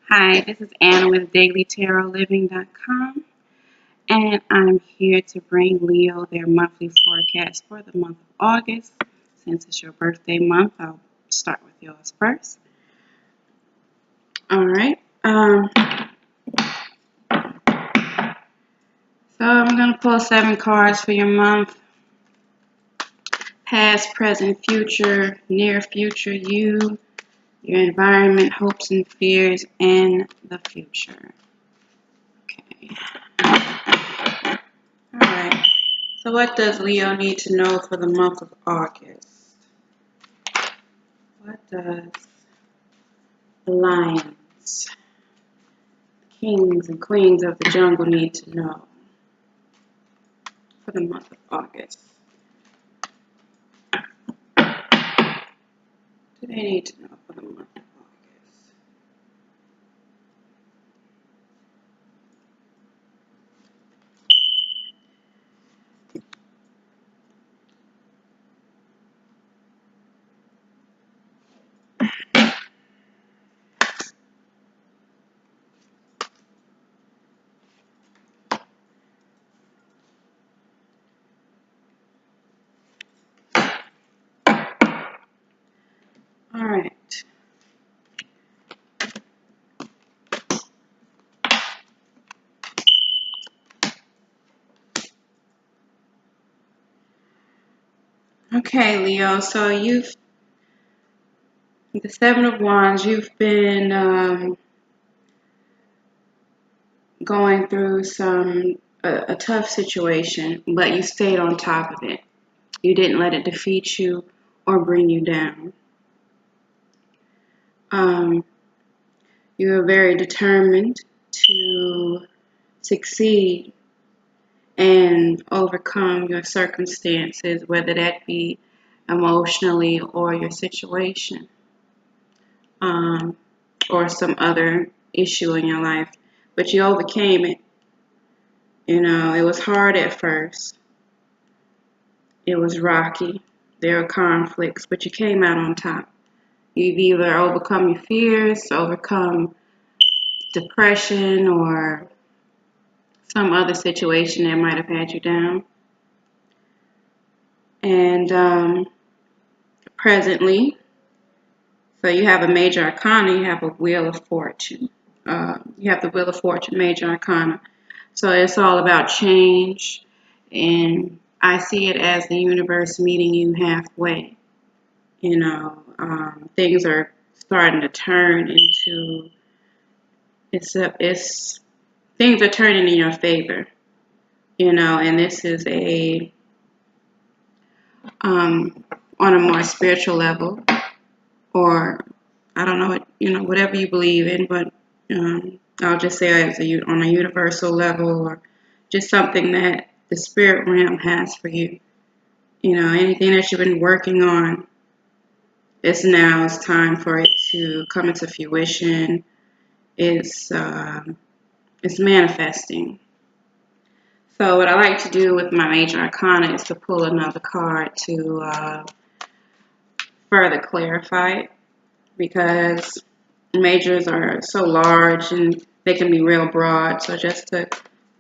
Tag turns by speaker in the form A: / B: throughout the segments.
A: Hi, this is Anna with DailyTarotLiving.com, and I'm here to bring Leo their monthly forecast for the month of August. Since it's your birthday month, I'll start with yours first. All right. So I'm going to pull 7 cards for your month. Past, present, future, near future, you, your environment, hopes and fears, and the future. Okay. All right. So what does Leo need to know for the month of August? What does the lions, kings and queens of the jungle need to know for the month of August? Do they need to know for the month of August? All right. Okay, Leo, so the 7 of Wands, you've been going through a tough situation, but you stayed on top of it. You didn't let it defeat you or bring you down. You are very determined to succeed and overcome your circumstances, whether that be emotionally or your situation, or some other issue in your life. But you overcame it. You know, it was hard at first. It was rocky. There were conflicts, but you came out on top. You've either overcome your fears, overcome depression, or some other situation that might have had you down. And presently, so you have a major arcana, you have a wheel of fortune. You have the wheel of fortune, major arcana. So it's all about change, and I see it as the universe meeting you halfway. You know, things are starting to turn into, things are turning in your favor. You know, and this is on a more spiritual level, or I don't know what, whatever you believe in, but I'll just say on a universal level, or just something that the spirit realm has for you. You know, anything that you've been working on, it's time for it to come into fruition. It's manifesting. So what I like to do with my major arcana is to pull another card to further clarify it, because majors are so large and they can be real broad. So just to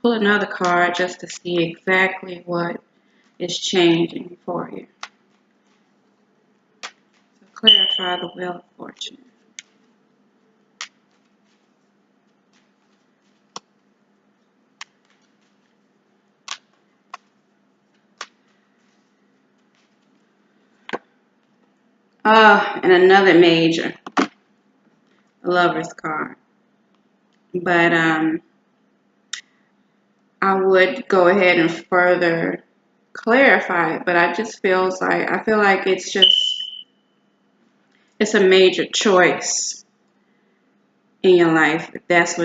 A: pull another card just to see exactly what is changing for you. So clarify the wheel of fortune. And another major, a Lover's card. But I would go ahead and further clarify it, but I feel like it's a major choice in your life. That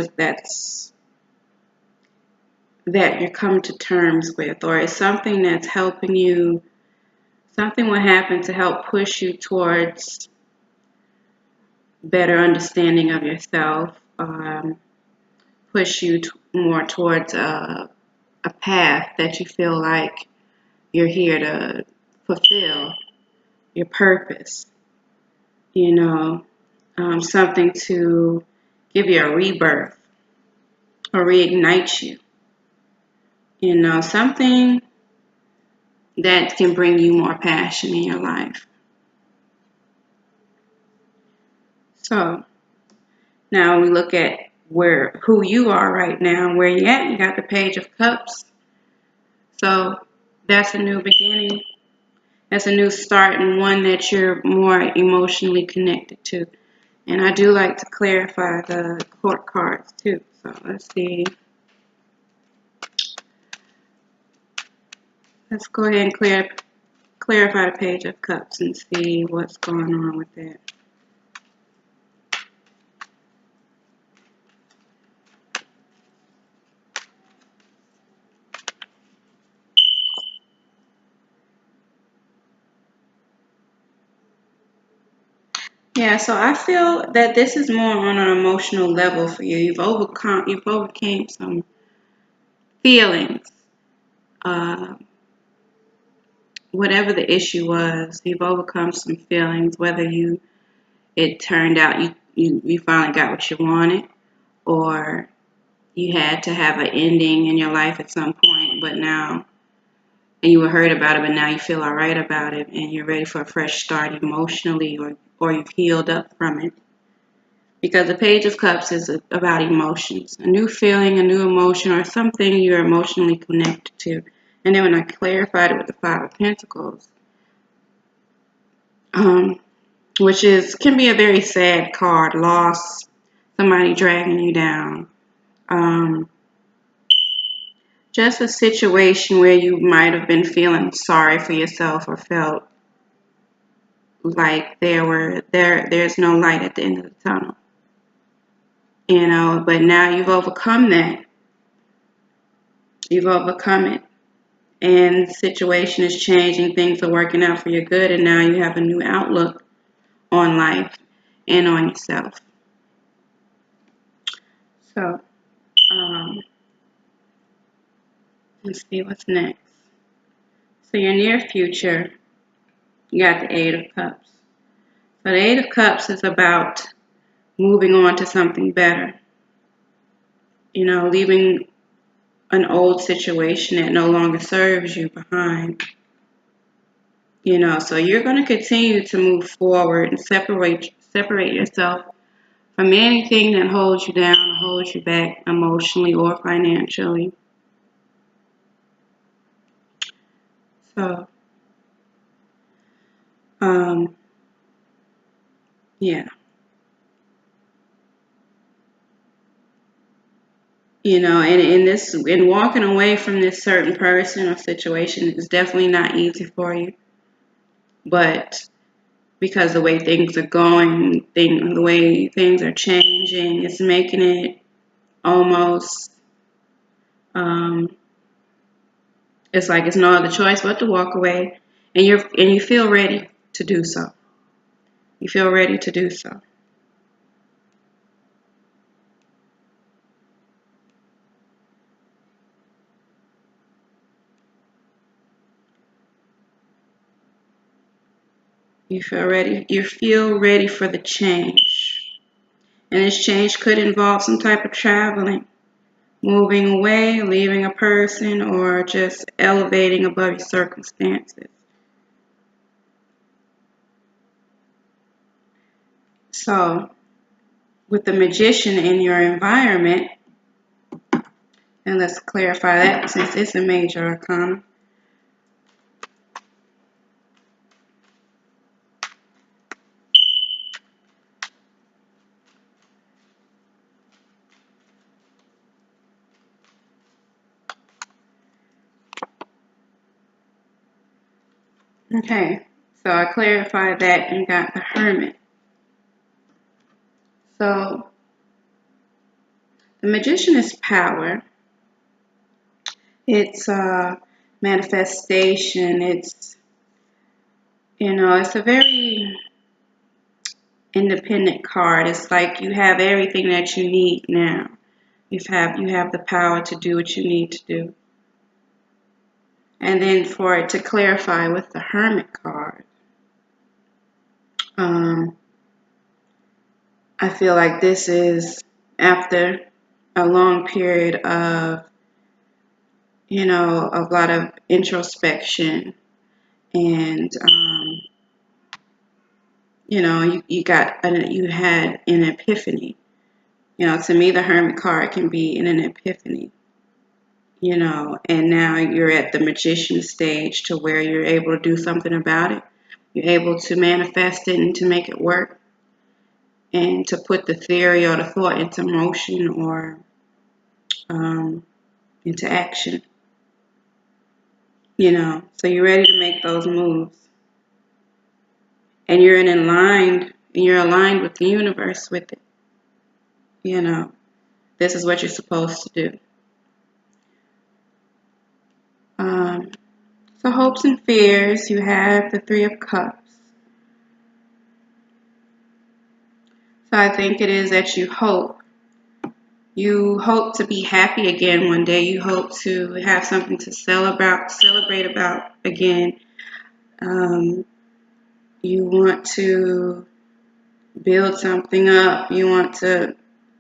A: you come to terms with, or it's something that's helping you. Something will happen to help push you towards better understanding of yourself, push you more towards a path that you feel like you're here to fulfill your purpose. You know, something to give you a rebirth or reignite you. You know, something that can bring you more passion in your life. So now we look at who you are right now, where you at. You got the Page of Cups. So that's a new beginning. That's a new start, and one that you're more emotionally connected to. And I do like to clarify the court cards too. So let's see. Let's go ahead and clarify the Page of Cups and see what's going on with that. Yeah, so I feel that this is more on an emotional level for you. You've overcame some feelings. Whatever the issue was, you've overcome some feelings, whether it turned out you finally got what you wanted, or you had to have an ending in your life at some point, but now, and you were hurt about it, but now you feel all right about it, and you're ready for a fresh start emotionally, or you've healed up from it. Because the Page of Cups is about emotions, a new feeling, a new emotion, or something you're emotionally connected to. And then when I clarified it with the Five of Pentacles, which can be a very sad card, loss, somebody dragging you down. Just a situation where you might have been feeling sorry for yourself or felt like there's no light at the end of the tunnel. You know, but now you've overcome that. You've overcome it. And the situation is changing, things are working out for your good, and now you have a new outlook on life and on yourself. So, let's see what's next. So your near future, you got the Eight of Cups. So the Eight of Cups is about moving on to something better. You know, leaving an old situation that no longer serves you behind. You know, so you're going to continue to move forward and separate yourself from anything that holds you down or holds you back emotionally or financially. So, yeah. You know, and in walking away from this certain person or situation is definitely not easy for you. But because the way things are going, the way things are changing, it's making it almost, it's like it's no other choice but to walk away, and you feel ready to do so. You feel ready to do so. You feel ready. You feel ready for the change, and this change could involve some type of traveling, moving away, leaving a person, or just elevating above your circumstances. So, with the Magician in your environment, and let's clarify that since it's a major arcana. Okay, so I clarified that and got the Hermit. So, the Magician is power. It's manifestation. It's, you know, it's a very independent card. It's like you have everything that you need now. You have the power to do what you need to do. And then for it to clarify with the Hermit card, I feel like this is after a long period of, a lot of introspection and, you had an epiphany. To me, the Hermit card can be in an epiphany, and now you're at the magician stage to where you're able to do something about it. You're able to manifest it and to make it work and to put the theory or the thought into motion or into action, So you're ready to make those moves. And you're aligned with the universe with it. This is what you're supposed to do. So hopes and fears, you have the Three of Cups. So I think it is that you hope to be happy again one day. You hope to have something to celebrate about again. You want to build something up. You want to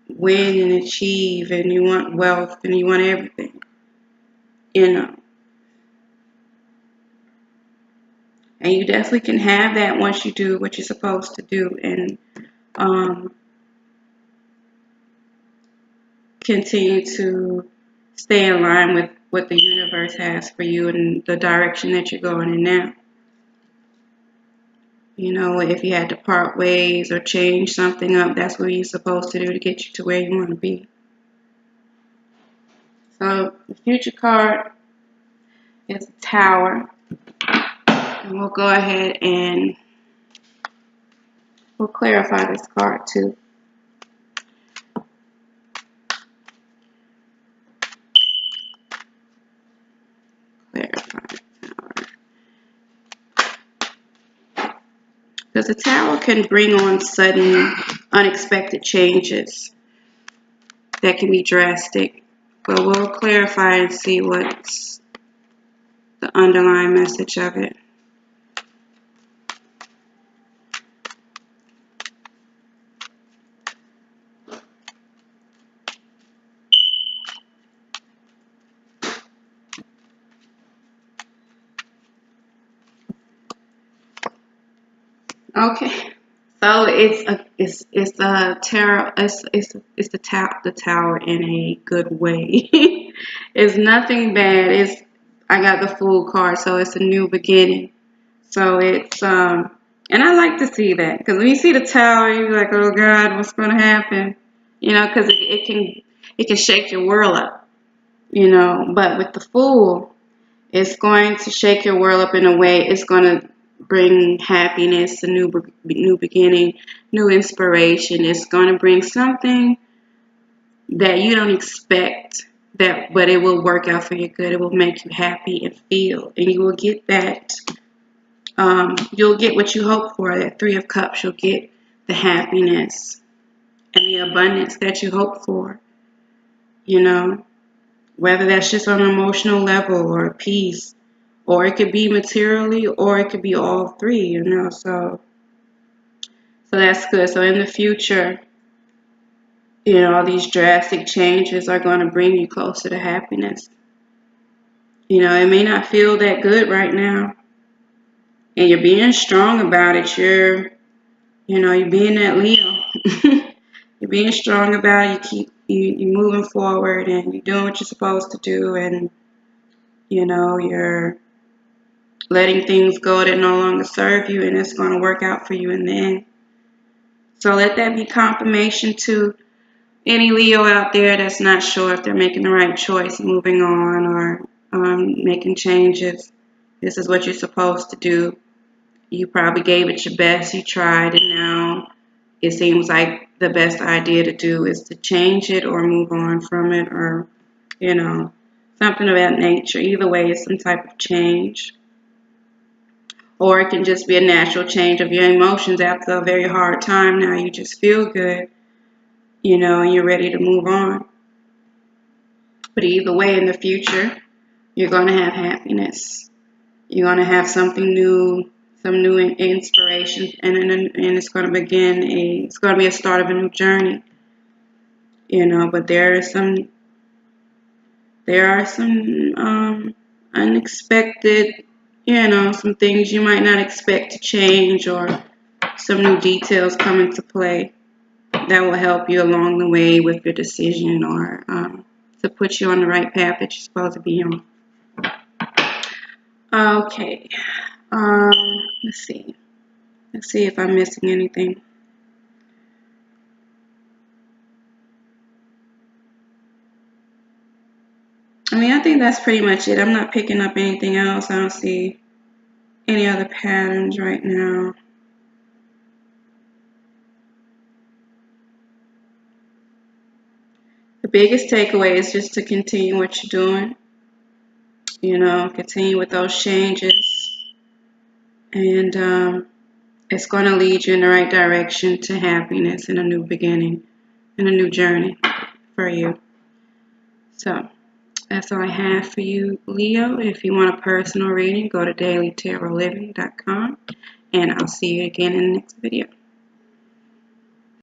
A: win and achieve, and you want wealth, and you want everything. And you definitely can have that once you do what you're supposed to do and continue to stay in line with what the universe has for you and the direction that you're going in now. If you had to part ways or change something up, that's what you're supposed to do to get you to where you want to be. So the future card is a Tower. And we'll go ahead and we'll clarify this card too. Clarify the Tower. Because the Tower can bring on sudden, unexpected changes that can be drastic. But we'll clarify and see what's the underlying message of it. Okay, so it's a tarot. It's the Tower in a good way. It's nothing bad. I got the Fool card, so it's a new beginning. So it's and I like to see that because when you see the Tower, you're like, oh God, what's going to happen? Because it can shake your world up. But with the Fool, it's going to shake your world up in a way. It's going to bring happiness, a new beginning, new inspiration. It's going to bring something that you don't expect, but it will work out for your good. It will make you happy and feel, and you will get that. You'll get what you hope for. That Three of Cups, you'll get the happiness and the abundance that you hope for. Whether that's just on an emotional level or peace. Or it could be materially, or it could be all three, so that's good. So in the future, all these drastic changes are going to bring you closer to happiness. It may not feel that good right now, and you're being strong about it. You're being that Leo. You're being strong about it. You're moving forward, and you're doing what you're supposed to do, and you're letting things go that no longer serve you, and it's going to work out for you in the end. So let that be confirmation to any Leo out there that's not sure if they're making the right choice, moving on or making changes. This is what you're supposed to do. You probably gave it your best, you tried, and now it seems like the best idea to do is to change it or move on from it, or something of that nature. Either way, it's some type of change. Or it can just be a natural change of your emotions after a very hard time. Now you just feel good, and you're ready to move on. But either way, in the future, you're going to have happiness. You're going to have something new, some new inspiration, and it's going to be a start of a new journey. you know, but there are some unexpected, you know, some things you might not expect to change, or some new details come into play that will help you along the way with your decision, or to put you on the right path that you're supposed to be on. Okay, let's see if I'm missing anything. I mean, I think that's pretty much it. I'm not picking up anything else. I don't see any other patterns right now. The biggest takeaway is just to continue what you're doing. You know, continue with those changes, and it's going to lead you in the right direction to happiness and a new beginning and a new journey for you. So that's all I have for you, Leo. If you want a personal reading, go to dailytarotliving.com, and I'll see you again in the next video.